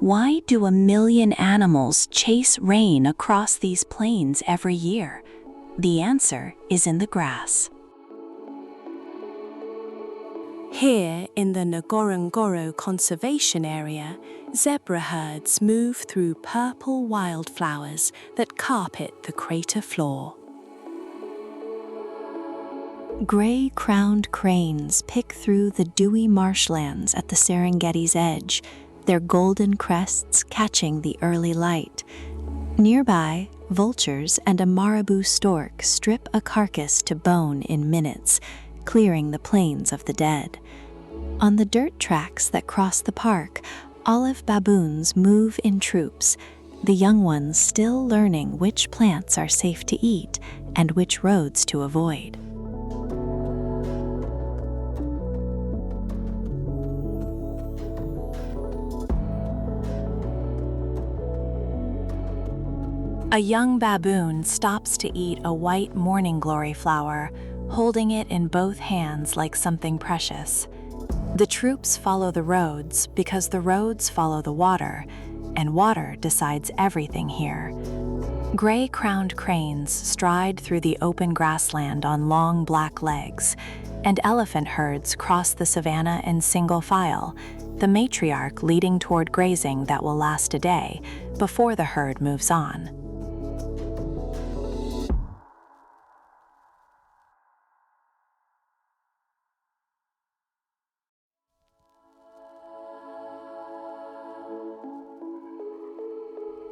Why do 1 million animals chase rain across these plains every year? The answer is in the grass. Here in the Ngorongoro Conservation Area, zebra herds move through purple wildflowers that carpet the crater floor. Gray-crowned cranes pick through the dewy marshlands at the Serengeti's edge, their golden crests catching the early light. Nearby, vultures and a marabou stork strip a carcass to bone in minutes, clearing the plains of the dead. On the dirt tracks that cross the park, olive baboons move in troops, the young ones still learning which plants are safe to eat and which roads to avoid. A young baboon stops to eat a white morning glory flower, holding it in both hands like something precious. The troops follow the roads because the roads follow the water, and water decides everything here. Gray-crowned cranes stride through the open grassland on long black legs, and elephant herds cross the savanna in single file, the matriarch leading toward grazing that will last a day before the herd moves on.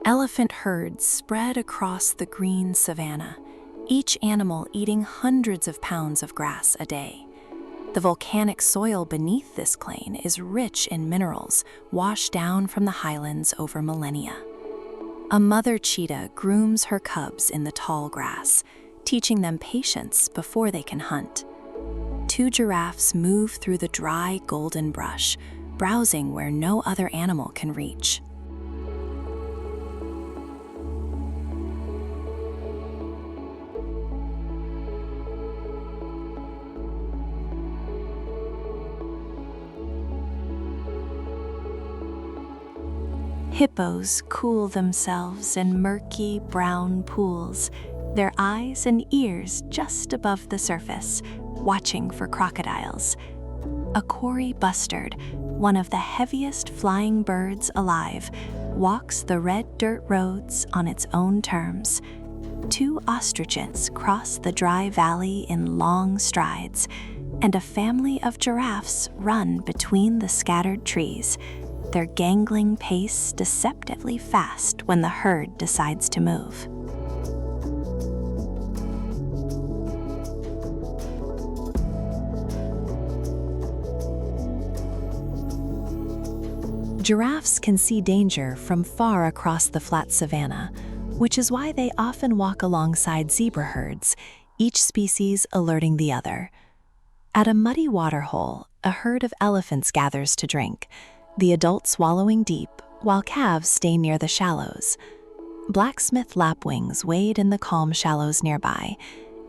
Elephant herds spread across the green savanna, each animal eating hundreds of pounds of grass a day. The volcanic soil beneath this plain is rich in minerals washed down from the highlands over millennia. A mother cheetah grooms her cubs in the tall grass, teaching them patience before they can hunt. 2 giraffes move through the dry golden brush, browsing where no other animal can reach. Hippos cool themselves in murky brown pools, their eyes and ears just above the surface, watching for crocodiles. A Kori bustard, one of the heaviest flying birds alive, walks the red dirt roads on its own terms. 2 ostriches cross the dry valley in long strides, and a family of giraffes run between the scattered trees, their gangling pace deceptively fast when the herd decides to move. Giraffes can see danger from far across the flat savanna, which is why they often walk alongside zebra herds, each species alerting the other. At a muddy waterhole, a herd of elephants gathers to drink, the adults wallowing deep while calves stay near the shallows. Blacksmith lapwings wade in the calm shallows nearby,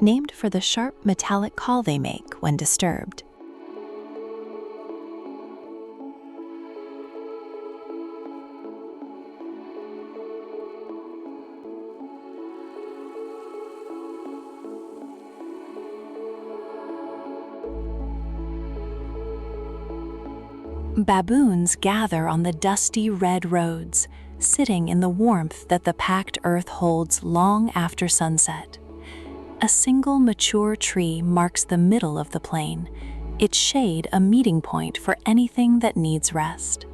named for the sharp metallic call they make when disturbed. Baboons gather on the dusty red roads, sitting in the warmth that the packed earth holds long after sunset. A single mature tree marks the middle of the plain, its shade a meeting point for anything that needs rest.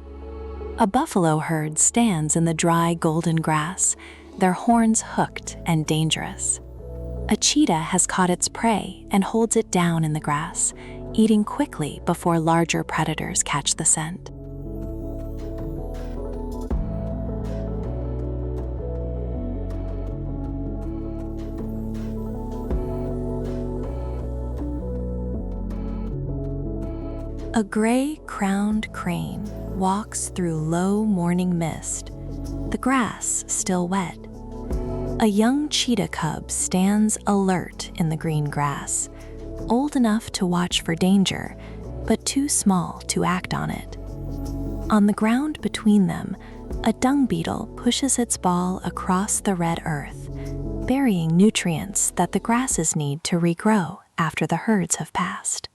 A buffalo herd stands in the dry golden grass, their horns hooked and dangerous. A cheetah has caught its prey and holds it down in the grass, eating quickly before larger predators catch the scent. A gray-crowned crane walks through low morning mist, the grass still wet. A young cheetah cub stands alert in the green grass, old enough to watch for danger, but too small to act on it. On the ground between them, A dung beetle pushes its ball across the red earth, burying nutrients that the grasses need to regrow after the herds have passed.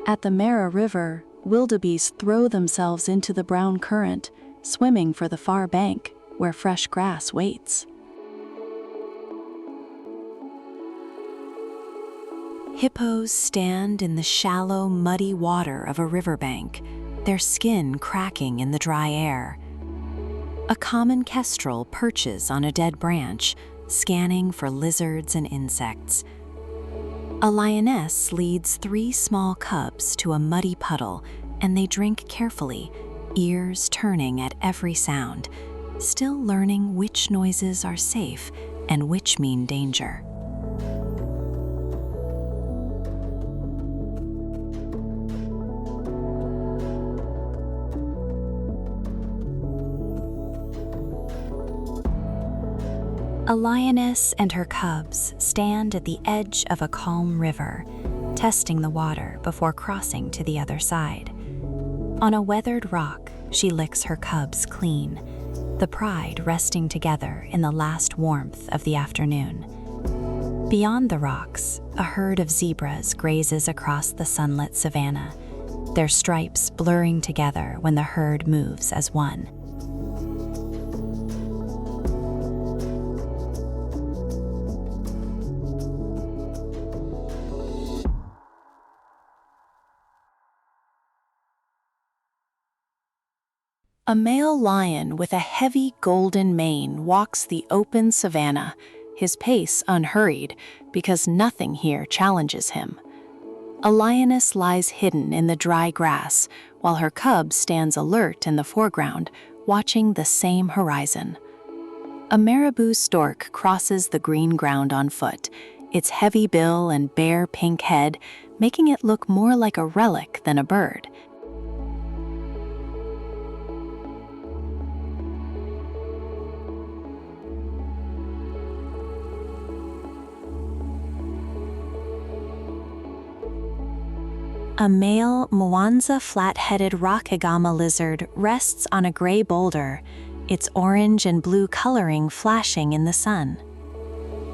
At the Mara River, wildebeest throw themselves into the brown current, swimming for the far bank, where fresh grass waits. Hippos stand in the shallow, muddy water of a riverbank, their skin cracking in the dry air. A common kestrel perches on a dead branch, scanning for lizards and insects. A lioness leads 3 small cubs to a muddy puddle, and they drink carefully, ears turning at every sound, still learning which noises are safe and which mean danger. A lioness and her cubs stand at the edge of a calm river, testing the water before crossing to the other side. On a weathered rock, she licks her cubs clean, the pride resting together in the last warmth of the afternoon. Beyond the rocks, a herd of zebras grazes across the sunlit savanna, their stripes blurring together when the herd moves as one. A male lion with a heavy golden mane walks the open savanna, his pace unhurried because nothing here challenges him. A lioness lies hidden in the dry grass, while her cub stands alert in the foreground, watching the same horizon. A marabou stork crosses the green ground on foot, its heavy bill and bare pink head making it look more like a relic than a bird. A male Mwanza flat-headed rockagama lizard rests on a gray boulder, its orange and blue coloring flashing in the sun.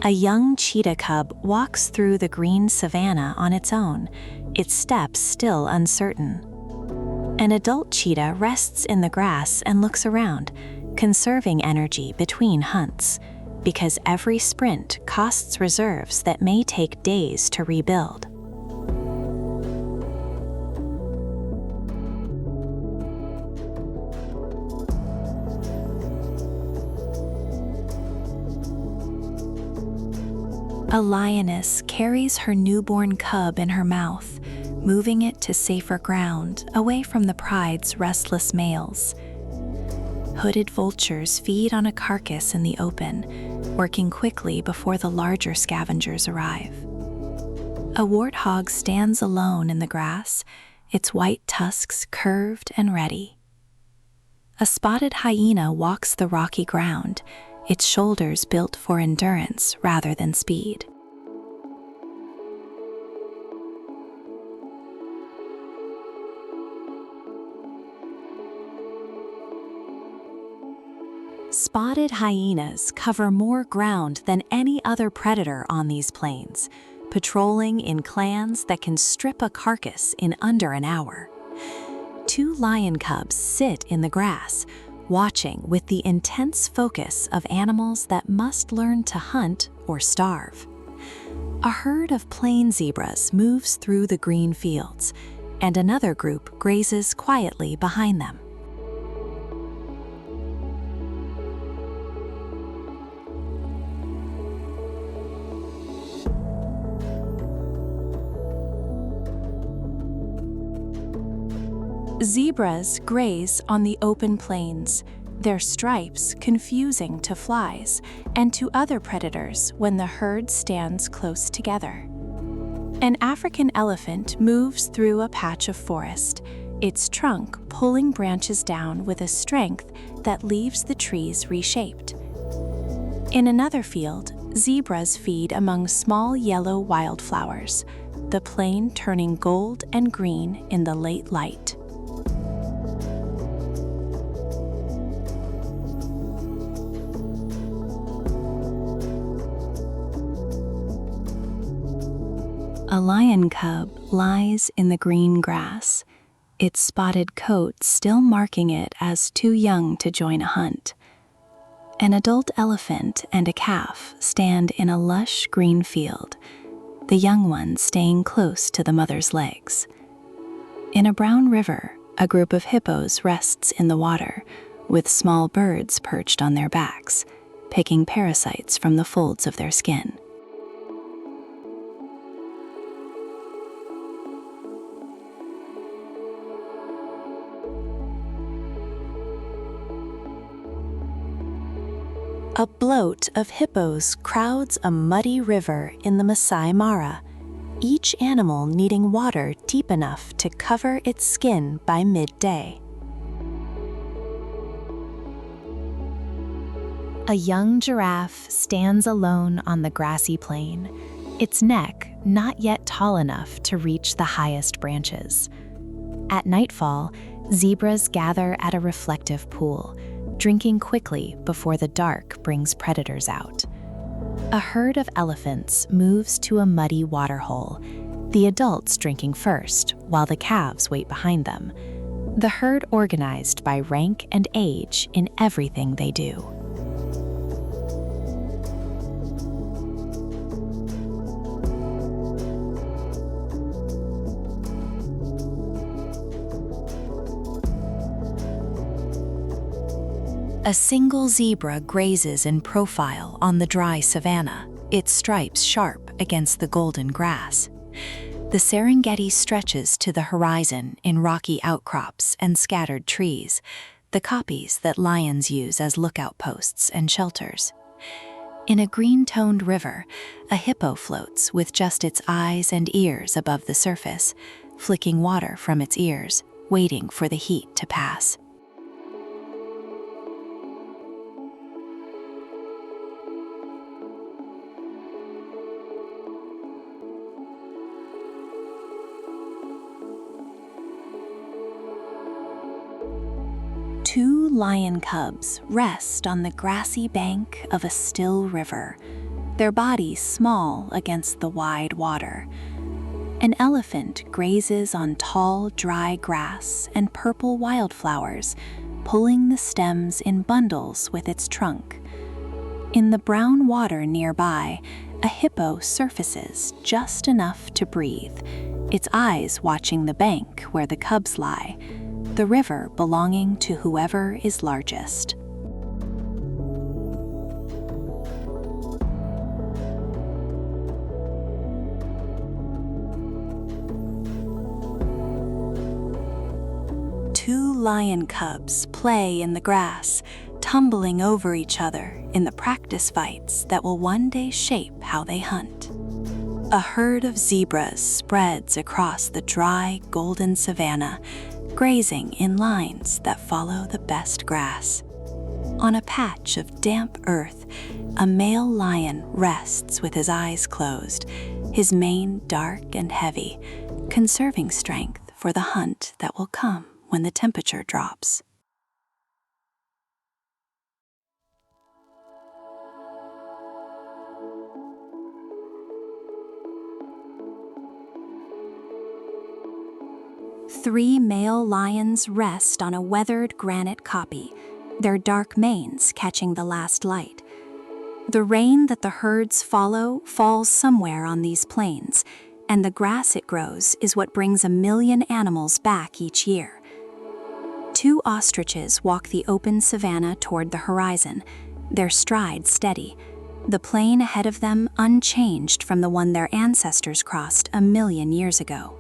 A young cheetah cub walks through the green savanna on its own, its steps still uncertain. An adult cheetah rests in the grass and looks around, conserving energy between hunts, because every sprint costs reserves that may take days to rebuild. A lioness carries her newborn cub in her mouth, moving it to safer ground, away from the pride's restless males. Hooded vultures feed on a carcass in the open, working quickly before the larger scavengers arrive. A warthog stands alone in the grass, its white tusks curved and ready. A spotted hyena walks the rocky ground, its shoulders built for endurance rather than speed. Spotted hyenas cover more ground than any other predator on these plains, patrolling in clans that can strip a carcass in under an hour. 2 lion cubs sit in the grass, watching with the intense focus of animals that must learn to hunt or starve. A herd of plain zebras moves through the green fields, and another group grazes quietly behind them. Zebras graze on the open plains, their stripes confusing to flies and to other predators when the herd stands close together. An African elephant moves through a patch of forest, its trunk pulling branches down with a strength that leaves the trees reshaped. In another field, zebras feed among small yellow wildflowers, the plain turning gold and green in the late light. A lion cub lies in the green grass, its spotted coat still marking it as too young to join a hunt. An adult elephant and a calf stand in a lush green field, the young one staying close to the mother's legs. In a brown river, a group of hippos rests in the water, with small birds perched on their backs, picking parasites from the folds of their skin. A bloat of hippos crowds a muddy river in the Maasai Mara, each animal needing water deep enough to cover its skin by midday. A young giraffe stands alone on the grassy plain, its neck not yet tall enough to reach the highest branches. At nightfall, zebras gather at a reflective pool, drinking quickly before the dark brings predators out. A herd of elephants moves to a muddy waterhole, the adults drinking first while the calves wait behind them, the herd organized by rank and age in everything they do. A single zebra grazes in profile on the dry savanna, its stripes sharp against the golden grass. The Serengeti stretches to the horizon in rocky outcrops and scattered trees, the kopjes that lions use as lookout posts and shelters. In a green-toned river, a hippo floats with just its eyes and ears above the surface, flicking water from its ears, waiting for the heat to pass. Two lion cubs rest on the grassy bank of a still river, their bodies small against the wide water. An elephant grazes on tall, dry grass and purple wildflowers, pulling the stems in bundles with its trunk. In the brown water nearby, a hippo surfaces just enough to breathe, its eyes watching the bank where the cubs lie, the river belonging to whoever is largest. Two lion cubs play in the grass, tumbling over each other in the practice fights that will one day shape how they hunt. A herd of zebras spreads across the dry, golden savanna, grazing in lines that follow the best grass. On a patch of damp earth, a male lion rests with his eyes closed, his mane dark and heavy, conserving strength for the hunt that will come when the temperature drops. Three male lions rest on a weathered granite kopje, their dark manes catching the last light. The rain that the herds follow falls somewhere on these plains, and the grass it grows is what brings 1 million animals back each year. Two ostriches walk the open savanna toward the horizon, their stride steady, the plain ahead of them unchanged from the one their ancestors crossed 1 million years ago.